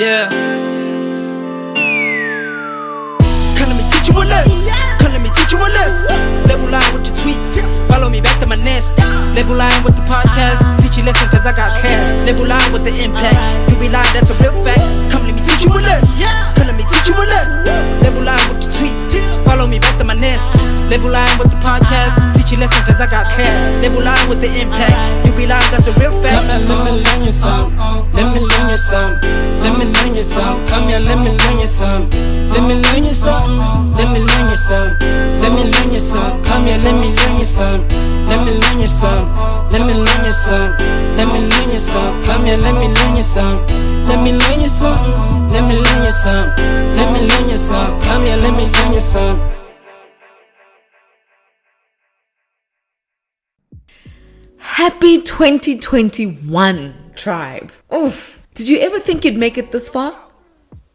Yeah. Come let me teach you a lesson. Come let me teach you a lesson. Label line with the tweets. Follow me back to my nest. Label line with the podcast. Teach you lesson cause I got class. Label line with the impact. You be lying, that's a real fact. Come let me teach you a lesson. Come let me teach you a lesson. Label line with the tweets. Follow me back to my nest. Label line with the podcast. Teach you lesson cause I got class. Label line with the impact. You be lying, that's a real fact. Come here, let me learn you some. Let me learn you some. Let me learn you some. Come here, let me learn you some. Let me learn you some. Let me learn you some. Let me learn you some. Come here, let me learn you some. Let me learn you some. Let me learn you some. Let me learn you some. Come here, let me learn you some. Let me learn you some. Let me learn you some. Let me learn you some. Come here, let me learn you some. Happy 2021, tribe. Oof. Did you ever think you'd make it this far?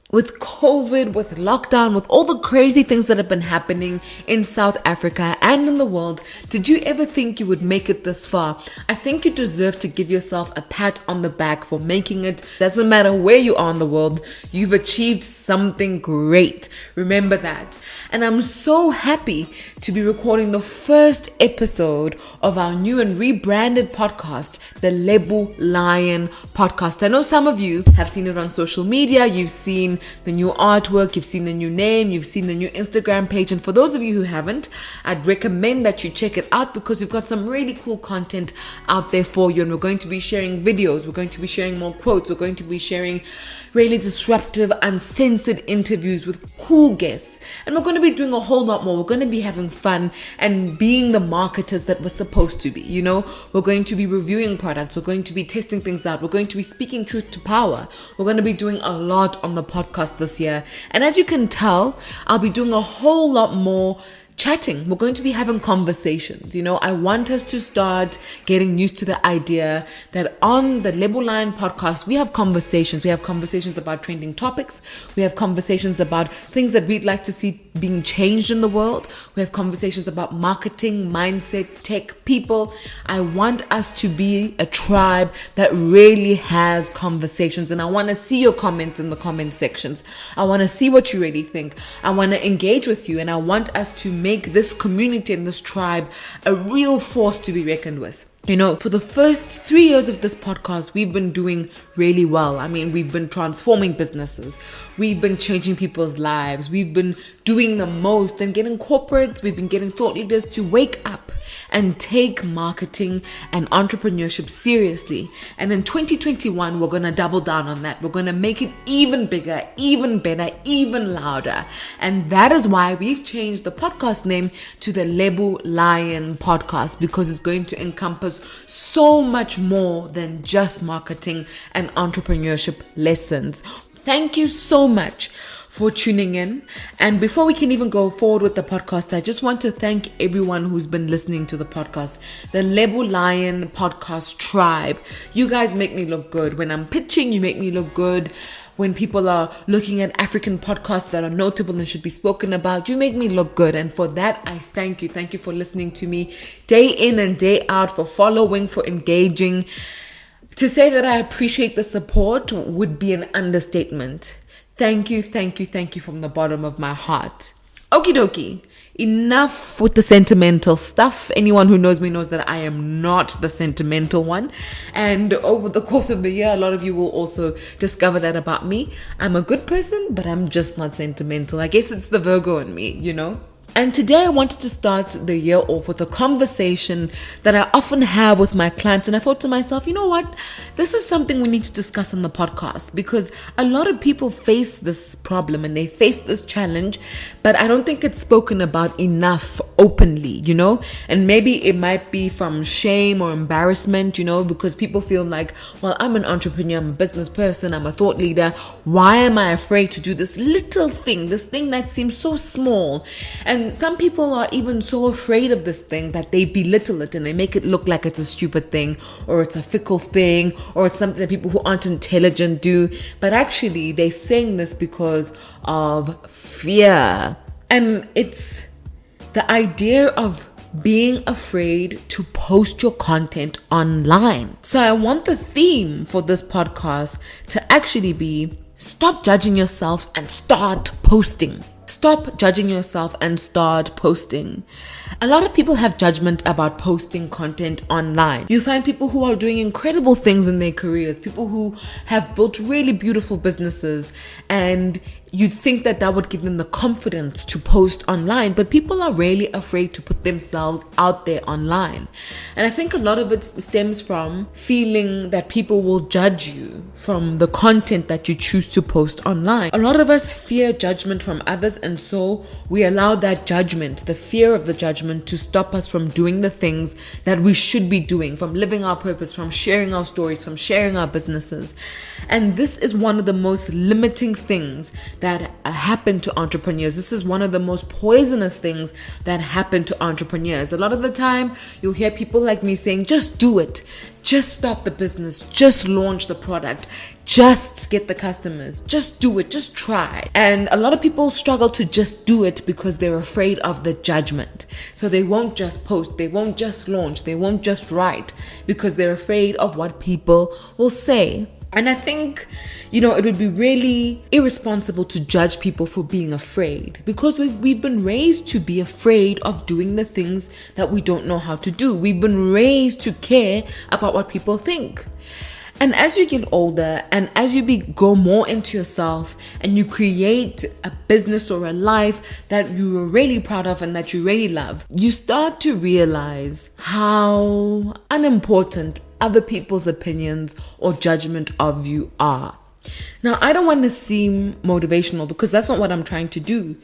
With COVID, with lockdown, with all the crazy things that have been happening in South Africa and in the world, did you ever think you would make it this far? I think you deserve to give yourself a pat on the back for making it. Doesn't matter where you are in the world, you've achieved something great. Remember that. And I'm so happy to be recording the first episode of our new and rebranded podcast, the Lebu Lion podcast. I know some of you have seen it on social media. You've seen the new artwork, you've seen the new name, you've seen the new Instagram page. And for those of you who haven't, I'd recommend that you check it out because we've got some really cool content out there for you. And we're going to be sharing videos, we're going to be sharing more quotes, we're going to be sharing really disruptive, uncensored interviews with cool guests. And we're going to be doing a whole lot more. We're going to be having fun and being the marketers that we're supposed to be. You know, we're going to be reviewing products. We're going to be testing things out. We're going to be speaking truth to power. We're going to be doing a lot on the podcast this year. And as you can tell, I'll be doing a whole lot more chatting. We're going to be having conversations. You know, I want us to start getting used to the idea that on the Lebu Lion podcast, we have conversations. We have conversations about trending topics. We have conversations about things that we'd like to see being changed in the world. We have conversations about marketing, mindset, tech, people. I want us to be a tribe that really has conversations. And I want to see your comments in the comment sections. I want to see what you really think. I want to engage with you. And I want us to make this community and this tribe a real force to be reckoned with. You know, for the first 3 years of this podcast, we've been doing really well. I mean, we've been transforming businesses. We've been changing people's lives. We've been doing the most and getting corporates. We've been getting thought leaders to wake up and take marketing and entrepreneurship seriously. And in 2021, we're going to double down on that. We're going to make it even bigger, even better, even louder. And that is why we've changed the podcast name to the Lebu Lion podcast, because it's going to encompass so much more than just marketing and entrepreneurship lessons. Thank you so much for tuning in. And before we can even go forward with the podcast, I just want to thank everyone who's been listening to the podcast, the Lebu Lion podcast tribe. You guys make me look good. When I'm pitching, you make me look good. When people are looking at African podcasts that are notable and should be spoken about, you make me look good. And for that, I thank you. Thank you for listening to me day in and day out, for following, for engaging. To say that I appreciate the support would be an understatement. Thank you, thank you, thank you from the bottom of my heart. Okie dokie. Enough with the sentimental stuff. Anyone who knows me knows that I am not the sentimental one. And over the course of the year, a lot of you will also discover that about me. I'm a good person, but I'm just not sentimental. I guess it's the Virgo in me, you know? And today I wanted to start the year off with a conversation that I often have with my clients. And I thought to myself, you know what? This is something we need to discuss on the podcast, because a lot of people face this problem and they face this challenge, but I don't think it's spoken about enough openly, you know? And maybe it might be from shame or embarrassment, you know, because people feel like, well, I'm an entrepreneur, I'm a business person, I'm a thought leader. Why am I afraid to do this little thing, this thing that seems so small? And some people are even so afraid of this thing that they belittle it and they make it look like it's a stupid thing, or it's a fickle thing, or it's something that people who aren't intelligent do. But actually, they're saying this because of fear. And it's the idea of being afraid to post your content online. So I want the theme for this podcast to actually be stop judging yourself and start posting. Stop judging yourself and start posting. A lot of people have judgment about posting content online. You find people who are doing incredible things in their careers, people who have built really beautiful businesses, and you'd think that that would give them the confidence to post online, but people are really afraid to put themselves out there online. And I think a lot of it stems from feeling that people will judge you from the content that you choose to post online. A lot of us fear judgment from others, and so we allow that judgment, the fear of the judgment, to stop us from doing the things that we should be doing, from living our purpose, from sharing our stories, from sharing our businesses. And this is one of the most limiting things that happen to entrepreneurs. This is one of the most poisonous things that happen to entrepreneurs. A lot of the time, you'll hear people like me saying, just do it. Just start the business. Just launch the product. Just get the customers. Just do it. Just try. And a lot of people struggle to just do it because they're afraid of the judgment. So they won't just post. They won't just launch. They won't just write because they're afraid of what people will say. And I think, it would be really irresponsible to judge people for being afraid, because we've been raised to be afraid of doing the things that we don't know how to do. We've been raised to care about what people think. And as you get older and as you go more into yourself and you create a business or a life that you are really proud of and that you really love, you start to realize how unimportant other people's opinions or judgment of you are. Now, I don't want to seem motivational because that's not what I'm trying to do,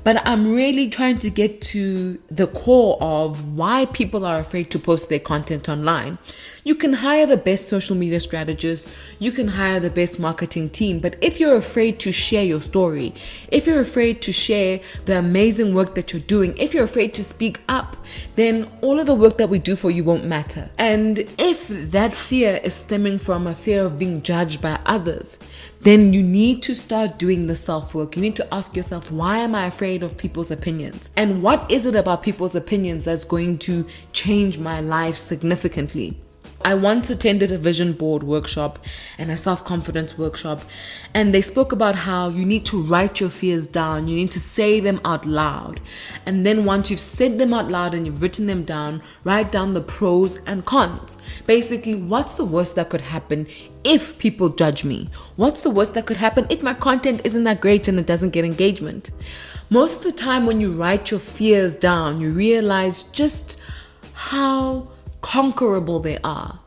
but I'm really trying to get to the core of why people are afraid to post their content online. You can hire the best social media strategist, you can hire the best marketing team, but if you're afraid to share your story, if you're afraid to share the amazing work that you're doing, if you're afraid to speak up, then all of the work that we do for you won't matter. And if that fear is stemming from a fear of being judged by others, then you need to start doing the self-work. You need to ask yourself, why am I afraid of people's opinions? And what is it about people's opinions that's going to change my life significantly? I once attended a vision board workshop and a self-confidence workshop, and they spoke about how you need to write your fears down. You need to say them out loud. And then once you've said them out loud and you've written them down, write down the pros and cons. Basically, what's the worst that could happen if people judge me? What's the worst that could happen if my content isn't that great and it doesn't get engagement? Most of the time when you write your fears down, you realize just how conquerable they are,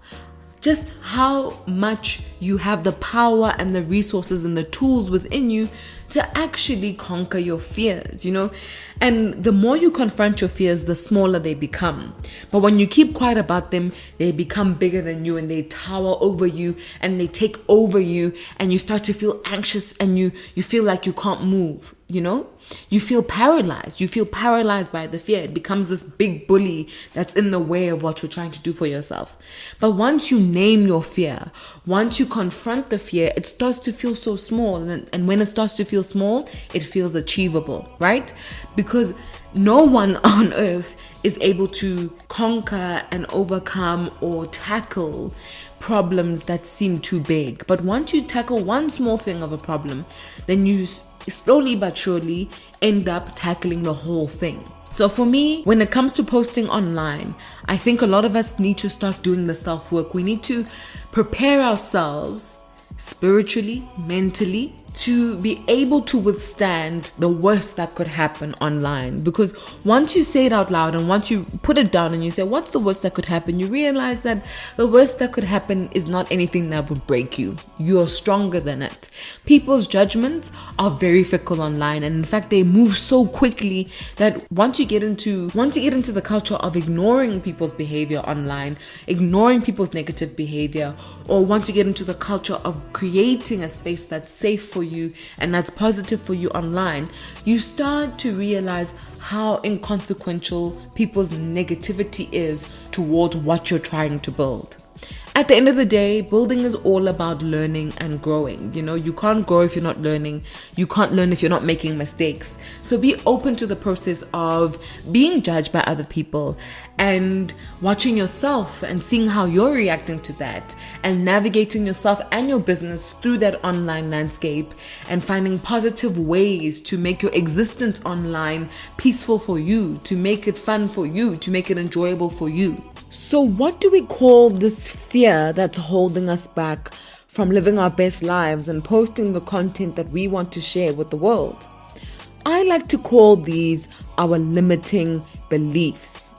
just how much you have the power and the resources and the tools within you to actually conquer your fears, and the more you confront your fears, the smaller they become. But when you keep quiet about them, they become bigger than you and they tower over you and they take over you, and you start to feel anxious and you feel like you can't move, You feel paralyzed. You feel paralyzed by the fear. It becomes this big bully that's in the way of what you're trying to do for yourself. But once you name your fear, once you confront the fear, it starts to feel so small. And when it starts to feel small, it feels achievable, right? Because no one on earth is able to conquer and overcome or tackle problems that seem too big. But once you tackle one small thing of a problem, then you slowly but surely end up tackling the whole thing. So for me, when it comes to posting online, I think a lot of us need to start doing the self-work. We need to prepare ourselves spiritually, mentally, to be able to withstand the worst that could happen online. Because once you say it out loud and once you put it down and you say, what's the worst that could happen? You realize that the worst that could happen is not anything that would break you. You're stronger than it. People's judgments are very fickle online, and in fact, they move so quickly that once you get into the culture of ignoring people's behavior online, ignoring people's negative behavior, or once you get into the culture of creating a space that's safe for you and that's positive for you online, you start to realize how inconsequential people's negativity is towards what you're trying to build. At the end of the day, building is all about learning and growing. You can't grow if you're not learning. You can't learn if you're not making mistakes. So be open to the process of being judged by other people and watching yourself and seeing how you're reacting to that and navigating yourself and your business through that online landscape and finding positive ways to make your existence online peaceful for you, to make it fun for you, to make it enjoyable for you. So what do we call this fear that's holding us back from living our best lives and posting the content that we want to share with the world? I like to call these our limiting beliefs.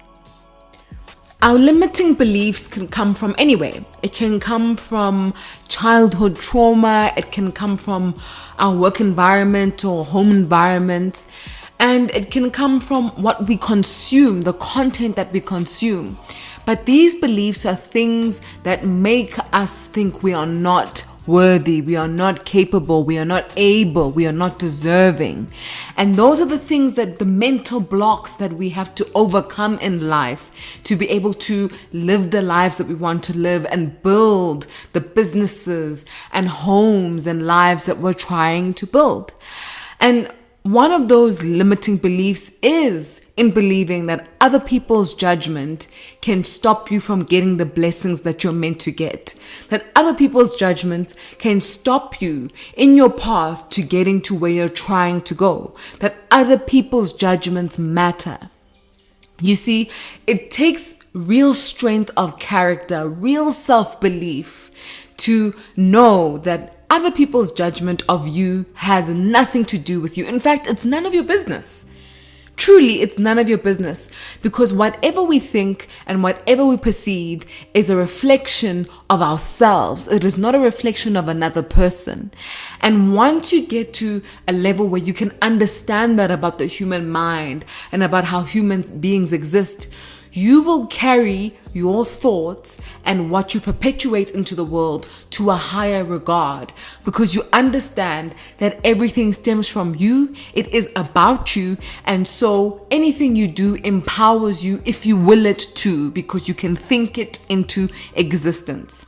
Our limiting beliefs can come from anywhere. It can come from childhood trauma. It can come from our work environment or home environment. And it can come from what we consume, the content that we consume. But these beliefs are things that make us think we are not worthy, we are not capable, we are not able, we are not deserving. And those are the things that the mental blocks that we have to overcome in life to be able to live the lives that we want to live and build the businesses and homes and lives that we're trying to build. And one of those limiting beliefs is in believing that other people's judgment can stop you from getting the blessings that you're meant to get. That other people's judgments can stop you in your path to getting to where you're trying to go. That other people's judgments matter. You see, it takes real strength of character, real self-belief to know that other people's judgment of you has nothing to do with you. In fact, it's none of your business. Truly, it's none of your business, because whatever we think and whatever we perceive is a reflection of ourselves. It is not a reflection of another person. And once you get to a level where you can understand that about the human mind and about how human beings exist, you will carry your thoughts and what you perpetuate into the world to a higher regard, because you understand that everything stems from you. It is about you. And so anything you do empowers you if you will it to, because you can think it into existence.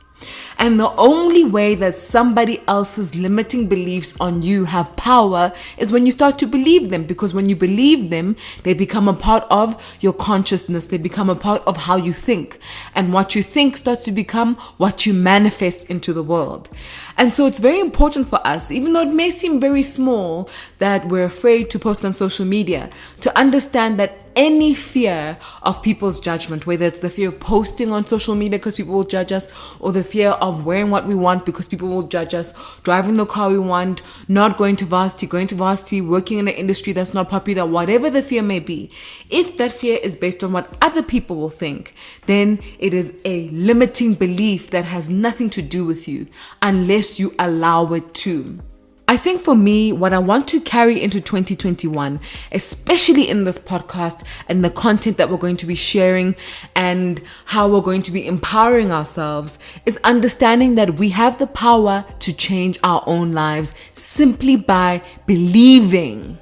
And the only way that somebody else's limiting beliefs on you have power is when you start to believe them, because when you believe them, they become a part of your consciousness. They become a part of how you think. And what you think starts to become what you manifest into the world. And so it's very important for us, even though it may seem very small, that we're afraid to post on social media, to understand that any fear of people's judgment, whether it's the fear of posting on social media because people will judge us, or the fear of wearing what we want because people will judge us, driving the car we want, not going to varsity, working in an industry that's not popular, whatever the fear may be. If that fear is based on what other people will think, then it is a limiting belief that has nothing to do with you unless you allow it to. I think for me, what I want to carry into 2021, especially in this podcast and the content that we're going to be sharing and how we're going to be empowering ourselves, is understanding that we have the power to change our own lives simply by believing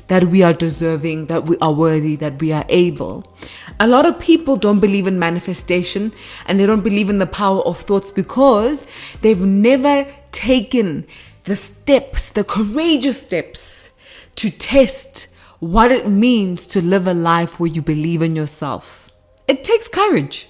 that we are deserving, that we are worthy, that we are able. A lot of people don't believe in manifestation and they don't believe in the power of thoughts because they've never taken the steps, the courageous steps to test what it means to live a life where you believe in yourself. It takes courage.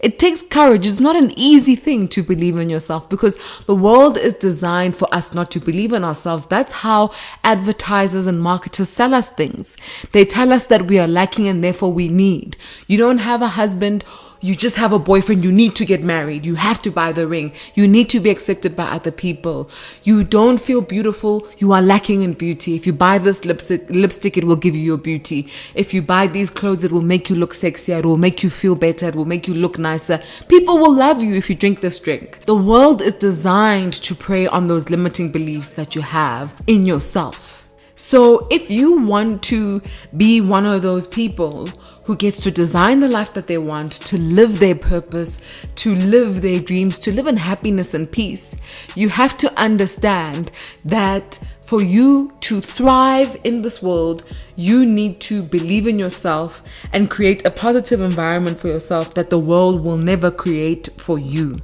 It takes courage. It's not an easy thing to believe in yourself because the world is designed for us not to believe in ourselves. That's how advertisers and marketers sell us things. They tell us that we are lacking and therefore we need. You don't have a husband, you just have a boyfriend, you need to get married, you have to buy the ring, you need to be accepted by other people. You don't feel beautiful, you are lacking in beauty. If you buy this lipstick, it will give you your beauty. If you buy these clothes, it will make you look sexier, it will make you feel better, it will make you look nicer. People will love you if you drink this drink. The world is designed to prey on those limiting beliefs that you have in yourself. So if you want to be one of those people who gets to design the life that they want, to live their purpose, to live their dreams, to live in happiness and peace, you have to understand that for you to thrive in this world, you need to believe in yourself and create a positive environment for yourself that the world will never create for you.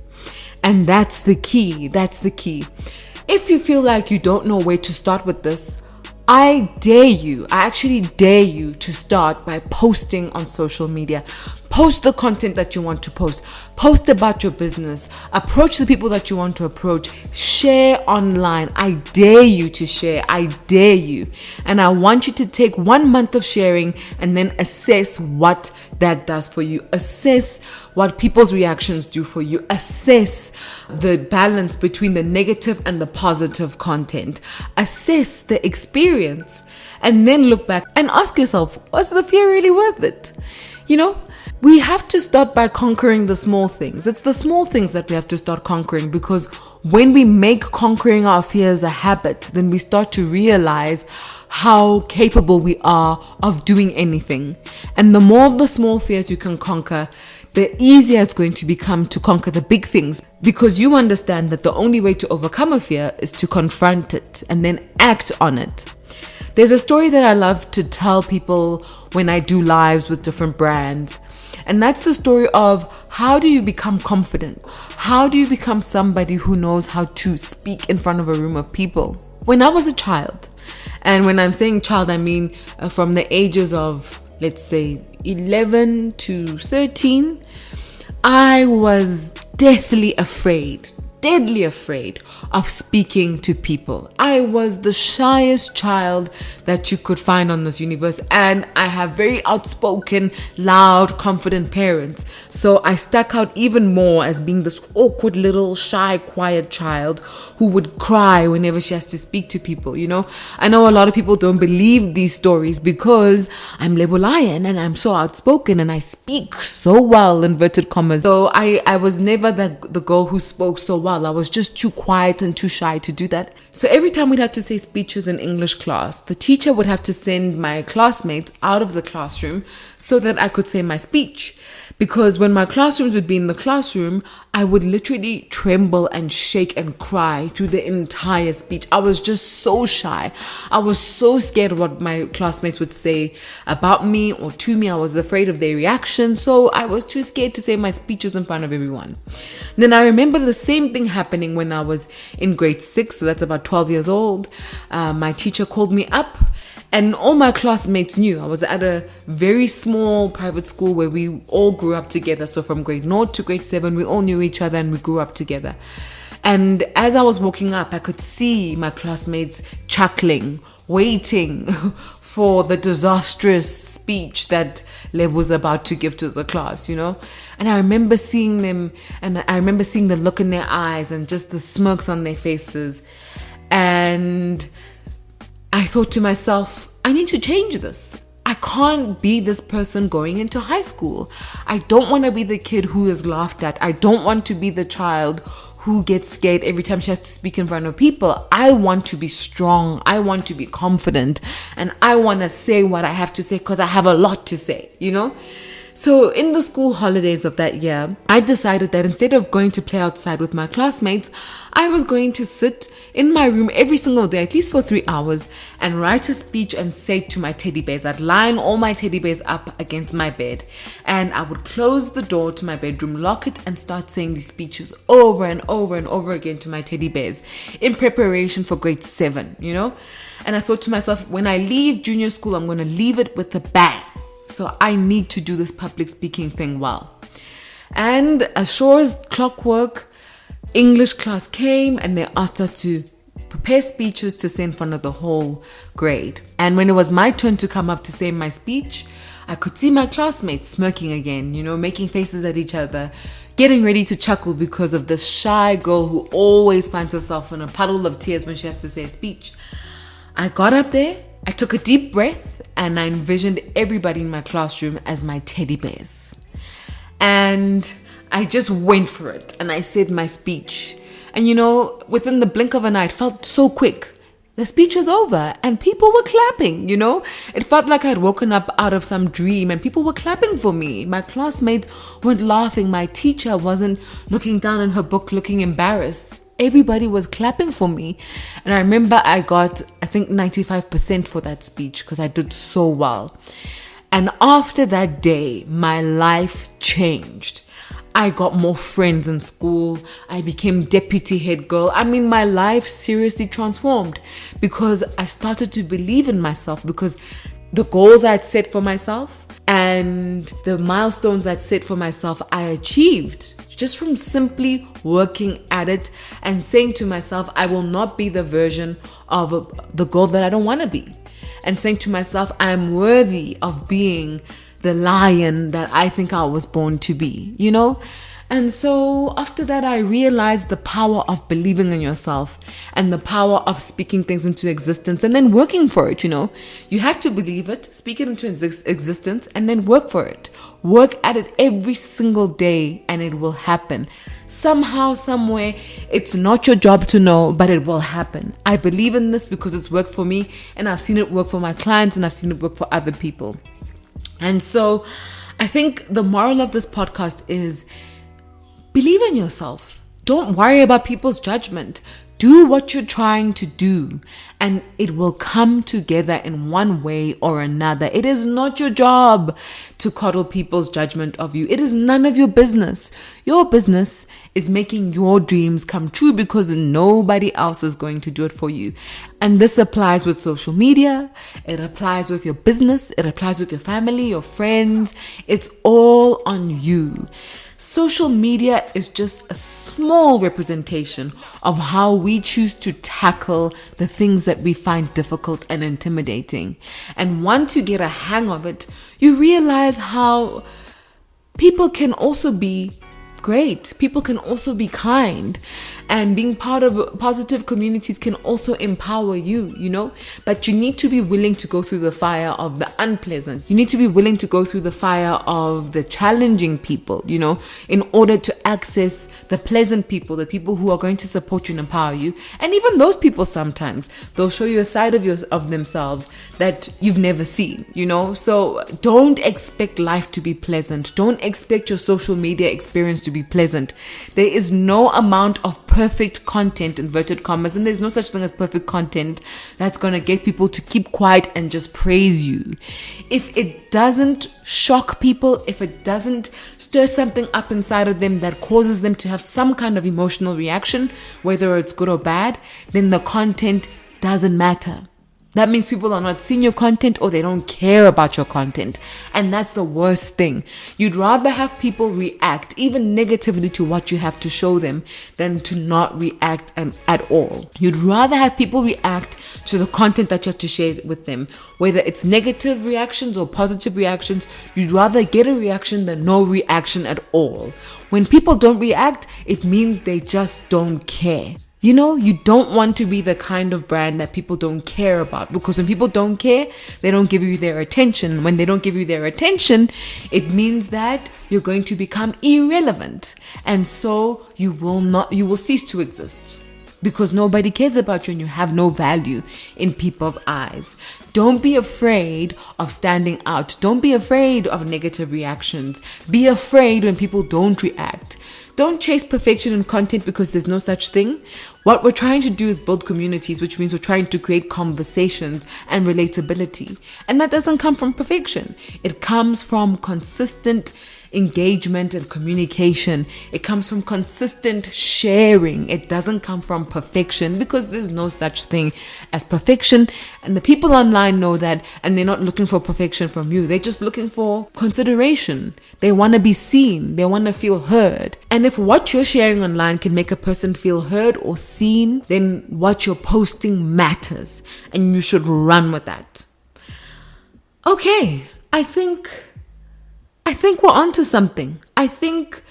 And that's the key. That's the key. If you feel like you don't know where to start with this, I actually dare you to start by posting on social media. Post the content that you want to post. Post about your business. Approach the people that you want to approach. Share online. I dare you to share. I dare you. And I want you to take 1 month of sharing and then assess what that does for you. Assess what people's reactions do for you. Assess the balance between the negative and the positive content. Assess the experience and then look back and ask yourself, was the fear really worth it? You know, we have to start by conquering the small things. It's the small things that we have to start conquering, because when we make conquering our fears a habit, then we start to realize how capable we are of doing anything. And the more of the small fears you can conquer, the easier it's going to become to conquer the big things, because you understand that the only way to overcome a fear is to confront it and then act on it. There's a story that I love to tell people when I do lives with different brands. And that's the story of, how do you become confident? How do you become somebody who knows how to speak in front of a room of people? When I was a child, and when I'm saying child, I mean from the ages of, let's say, 11 to 13, I was deadly afraid of speaking to people. I was the shyest child that you could find on this universe, and I have very outspoken, loud, confident parents. So I stuck out even more as being this awkward little shy, quiet child who would cry whenever she has to speak to people, you know. I know a lot of people don't believe these stories because I'm Lebulayan and I'm so outspoken and I speak so well, inverted commas. So I was never the girl who spoke so well. I was just too quiet and too shy to do that. So every time we'd have to say speeches in English class, the teacher would have to send my classmates out of the classroom so that I could say my speech. Because when my classrooms would be in the classroom, I would literally tremble and shake and cry through the entire speech. I was just so shy. I was so scared of what my classmates would say about me or to me. I was afraid of their reaction. So I was too scared to say my speeches in front of everyone. Then I remember the same thing happening when I was in grade 6. So that's about 12 years old. My teacher called me up. And all my classmates knew. I was at a very small private school where we all grew up together. So from grade 0 to grade 7, we all knew each other and we grew up together. And as I was walking up, I could see my classmates chuckling, waiting for the disastrous speech that Lev was about to give to the class, you know. And I remember seeing them, and I remember seeing the look in their eyes and just the smirks on their faces. And I thought to myself, I need to change this. I can't be this person going into high school. I don't want to be the kid who is laughed at. I don't want to be the child who gets scared every time she has to speak in front of people. I want to be strong. I want to be confident. And I want to say what I have to say because I have a lot to say, you know? So in the school holidays of that year, I decided that instead of going to play outside with my classmates, I was going to sit in my room every single day, at least for 3 hours, and write a speech and say to my teddy bears. I'd line all my teddy bears up against my bed, and I would close the door to my bedroom, lock it, and start saying these speeches over and over and over again to my teddy bears in preparation for grade 7, you know? And I thought to myself, when I leave junior school, I'm going to leave it with a bang. So I need to do this public speaking thing well. And as sure as clockwork, English class came and they asked us to prepare speeches to say in front of the whole grade. And when it was my turn to come up to say my speech, I could see my classmates smirking again, you know, making faces at each other, getting ready to chuckle because of this shy girl who always finds herself in a puddle of tears when she has to say a speech. I got up there, I took a deep breath, and I envisioned everybody in my classroom as my teddy bears. And I just went for it and I said my speech. And you know, within the blink of an eye, it felt so quick. The speech was over and people were clapping, you know. It felt like I'd woken up out of some dream and people were clapping for me. My classmates weren't laughing. My teacher wasn't looking down in her book looking embarrassed. Everybody was clapping for me. And I remember I got, I think, 95% for that speech because I did so well. And after that day, my life changed. I got more friends in school. I became deputy head girl. I mean, my life seriously transformed because I started to believe in myself, because the goals I'd set for myself and the milestones I'd set for myself, I achieved just from simply working at it and saying to myself, I will not be the version of the girl that I don't want to be. And saying to myself, I am worthy of being the lion that I think I was born to be, you know? And so after that, I realized the power of believing in yourself and the power of speaking things into existence and then working for it, you know? You have to believe it, speak it into existence, and then work for it. Work at it every single day and it will happen. Somehow, somewhere, it's not your job to know, but it will happen. I believe in this because it's worked for me and I've seen it work for my clients and I've seen it work for other people. And so I think the moral of this podcast is believe in yourself. Don't worry about people's judgment. Do what you're trying to do and it will come together in one way or another. It is not your job to coddle people's judgment of you. It is none of your business. Your business is making your dreams come true because nobody else is going to do it for you. And this applies with social media. It applies with your business. It applies with your family, your friends. It's all on you. Social media is just a small representation of how we choose to tackle the things that we find difficult and intimidating. And once you get a hang of it, you realize how people can also be great. People can also be kind, and being part of positive communities can also empower you, you know, but you need to be willing to go through the fire of the unpleasant. You need to be willing to go through the fire of the challenging people, you know, in order to access the pleasant people, the people who are going to support you and empower you. And even those people, sometimes they'll show you a side of themselves that you've never seen, you know. So don't expect life to be pleasant. Don't expect your social media experience to be pleasant. There is no amount of perfect content, inverted commas, and there's no such thing as perfect content that's going to get people to keep quiet and just praise you. If it doesn't shock people, if it doesn't stir something up inside of them that causes them to have some kind of emotional reaction, whether it's good or bad, then the content doesn't matter. That means people are not seeing your content or they don't care about your content. And that's the worst thing. You'd rather have people react even negatively to what you have to show them than to not react at all. You'd rather have people react to the content that you have to share with them. Whether it's negative reactions or positive reactions, you'd rather get a reaction than no reaction at all. When people don't react, it means they just don't care. You know, you don't want to be the kind of brand that people don't care about, because when people don't care, they don't give you their attention. When they don't give you their attention, it means that you're going to become irrelevant. And so you will cease to exist because nobody cares about you and you have no value in people's eyes. Don't be afraid of standing out. Don't be afraid of negative reactions. Be afraid when people don't react. Don't chase perfection in content because there's no such thing. What we're trying to do is build communities, which means we're trying to create conversations and relatability. And that doesn't come from perfection. It comes from consistent engagement and communication. It comes from consistent sharing. It doesn't come from perfection because there's no such thing as perfection. And the people online know that, and they're not looking for perfection from you. They're just looking for consideration. They want to be seen. They want to feel heard. And if what you're sharing online can make a person feel heard or seen, then what you're posting matters. And you should run with that. Okay, I think we're onto something. I think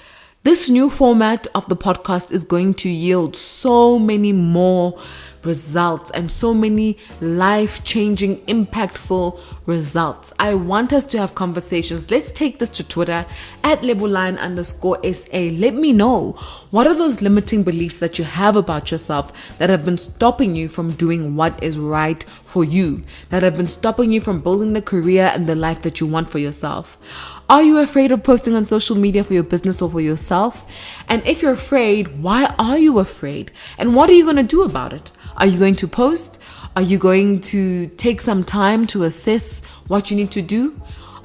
this new format of the podcast is going to yield so many more results and so many life-changing, impactful results. I want us to have conversations. Let's take this to Twitter at @lebuline_SA. Let me know, what are those limiting beliefs that you have about yourself that have been stopping you from doing what is right for you, that have been stopping you from building the career and the life that you want for yourself? Are you afraid of posting on social media for your business or for yourself? And if you're afraid, why are you afraid? And what are you going to do about it? Are you going to post? Are you going to take some time to assess what you need to do?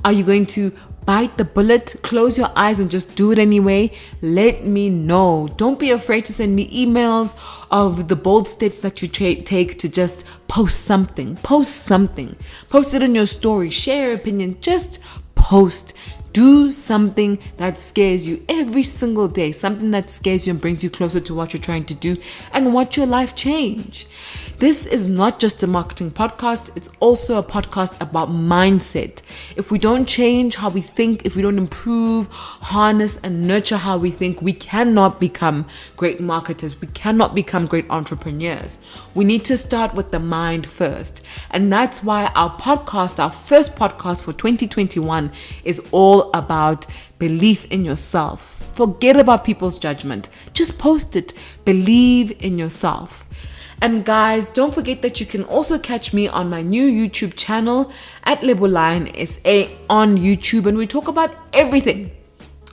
Are you going to bite the bullet, close your eyes and just do it anyway, let me know. Don't be afraid to send me emails of the bold steps that you take to just post something. Post it in your story, share your opinion, just post. Do something that scares you every single day, something that scares you and brings you closer to what you're trying to do and watch your life change. This is not just a marketing podcast, it's also a podcast about mindset. If we don't change how we think, if we don't improve, harness and nurture how we think, we cannot become great marketers. We cannot become great entrepreneurs. We need to start with the mind first. And that's why our first podcast for 2021 is all about belief in yourself. Forget about people's judgment. Just post it. Believe in yourself. And guys, don't forget that you can also catch me on my new YouTube channel at Lebo Lion SA on YouTube, and we talk about everything.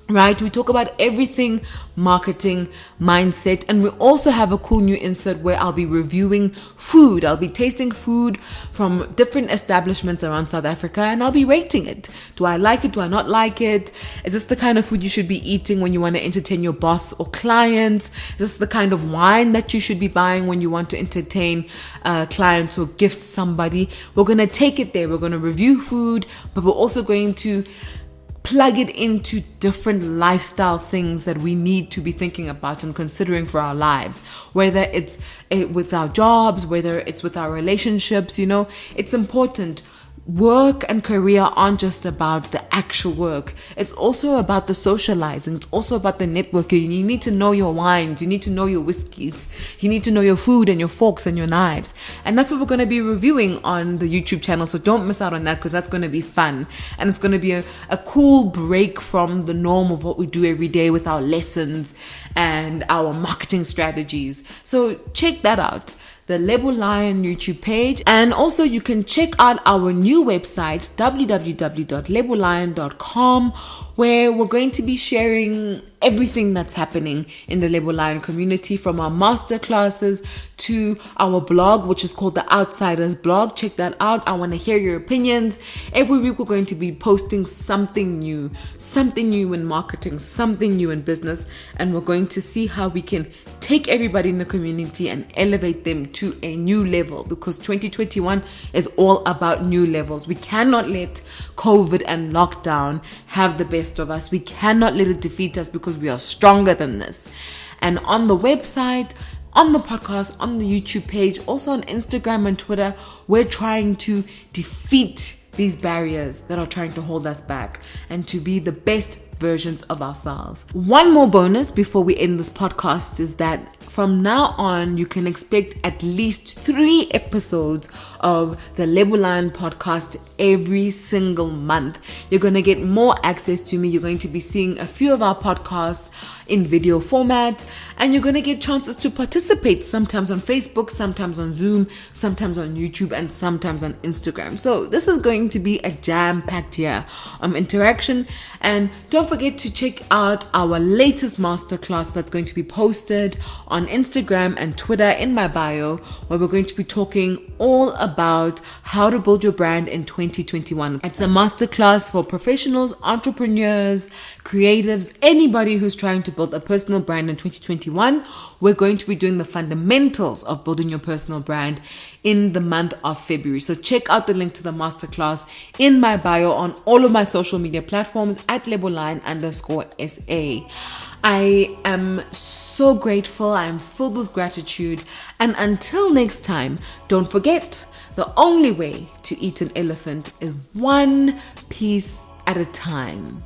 Right? We talk about everything marketing, mindset, and we also have a cool new insert where I'll be reviewing food. I'll be tasting food from different establishments around South Africa and I'll be rating it. Do I like it? Do I not like it? Is this the kind of food you should be eating when you want to entertain your boss or clients? Is this the kind of wine that you should be buying when you want to entertain clients or gift somebody? We're going to take it there. We're going to review food, but we're also going to plug it into different lifestyle things that we need to be thinking about and considering for our lives, whether it's with our jobs, whether it's with our relationships. It's important. Work and career aren't just about the actual work. It's also about the socializing. It's also about the networking. You need to know your wines. You need to know your whiskeys. You need to know your food and your forks and your knives. And that's what we're going to be reviewing on the YouTube channel. So don't miss out on that, because that's going to be fun. And it's going to be a cool break from the norm of what we do every day with our lessons and our marketing strategies. So check that out. The Lebo Lion YouTube page, and also you can check out our new website www.lebolion.com, where we're going to be sharing everything that's happening in the Lebo Lion community, from our masterclasses to our blog, which is called the Outsiders blog. Check that out. I want to hear your opinions. Every week we're going to be posting something new in marketing, something new in business, and we're going to see how we can take everybody in the community and elevate them to a new level, because 2021 is all about new levels. We cannot let COVID and lockdown have the best of us. We cannot let it defeat us, because we are stronger than this. And on the website, on the podcast, on the YouTube page, also on Instagram and Twitter, we're trying to defeat these barriers that are trying to hold us back and to be the best versions of ourselves. One more bonus before we end this podcast is that from now on, you can expect at least 3 episodes of the Lebo Lion podcast every single month. You're going to get more access to me. You're going to be seeing a few of our podcasts in video format, and you're going to get chances to participate, sometimes on Facebook, sometimes on Zoom, sometimes on YouTube, and sometimes on Instagram. So this is going to be a jam-packed year of interaction. And don't forget to check out our latest masterclass that's going to be posted on Instagram and Twitter in my bio, where we're going to be talking all about how to build your brand in 2021. It's a masterclass for professionals, entrepreneurs, creatives, anybody who's trying to build a personal brand in 2021. We're going to be doing the fundamentals of building your personal brand in the month of February. So check out the link to the masterclass in my bio on all of my social media platforms at LeboLion_SA. I am so grateful. I am filled with gratitude. And until next time, don't forget, the only way to eat an elephant is one piece at a time.